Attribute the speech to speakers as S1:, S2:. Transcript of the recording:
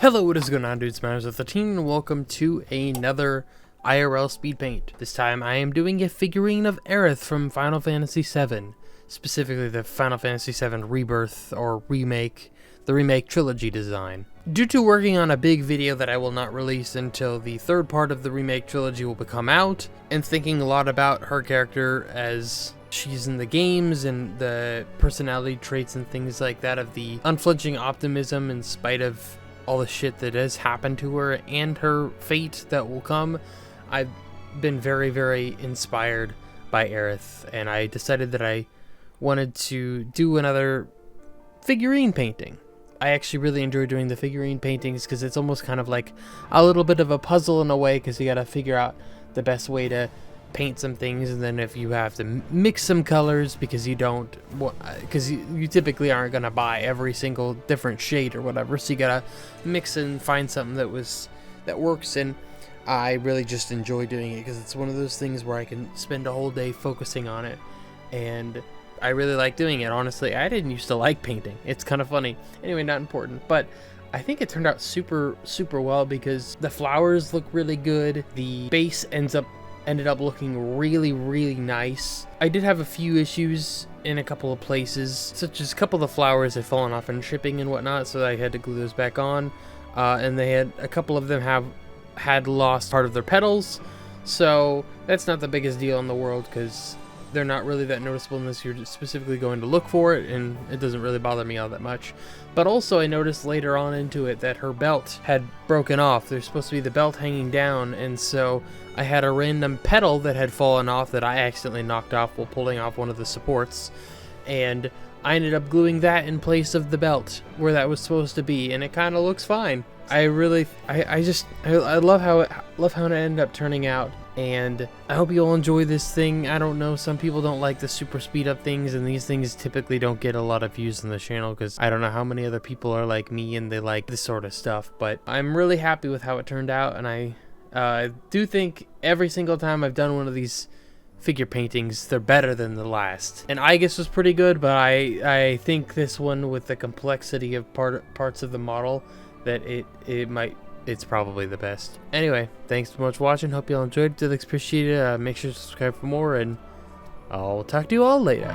S1: Hello, what is going on, dudes? My name is 13 and welcome to another IRL speed paint. This time I am doing a figurine of Aerith from Final Fantasy VII, specifically the Final Fantasy VII Rebirth or Remake, the Remake trilogy design. Due to working on a big video that I will not release until the third part of the Remake trilogy will come out, and thinking a lot about her character as she's in the games and the personality traits and things like that of the unflinching optimism in spite of all the shit that has happened to her and her fate that will come, I've been very, very inspired by Aerith, and I decided that I wanted to do another figurine painting. I actually really enjoy doing the figurine paintings because it's almost kind of like a little bit of a puzzle in a way, because you gotta figure out the best way to paint some things, and then if you have to mix some colors because you don't, because you typically aren't gonna buy every single different shade or whatever, so you gotta mix and find something that works. And I really just enjoy doing it because it's one of those things where I can spend a whole day focusing on it, and I really like doing it. Honestly, I didn't used to like painting. It's kind of funny. Anyway, not important, but I think it turned out super well because the flowers look really good. The base ended up looking really nice. I did have a few issues in a couple of places, such as a couple of the flowers had fallen off in shipping and whatnot, so I had to glue those back on. And they had a couple of them had lost part of their petals, so that's not the biggest deal in the world because they're not really that noticeable unless you're specifically going to look for it, and it doesn't really bother me all that much. But also I noticed later on into it that her belt had broken off. There's supposed to be the belt hanging down, and so I had a random petal that had fallen off that I accidentally knocked off while pulling off one of the supports, and I ended up gluing that in place of the belt where that was supposed to be, and it kind of looks fine. I love how it ended up turning out, and I hope you all enjoy this thing. I don't know, some people don't like the super speed up things, and these things typically don't get a lot of views on the channel because I don't know how many other people are like me and they like this sort of stuff, but I'm really happy with how it turned out, and I do think every single time I've done one of these figure paintings, they're better than the last. And I guess was pretty good, but I think this one, with the complexity of parts of the model, that it's probably the best. Anyway, thanks so much for watching. Hope you all enjoyed. Did appreciate it. Make sure to subscribe for more, and I'll talk to you all later.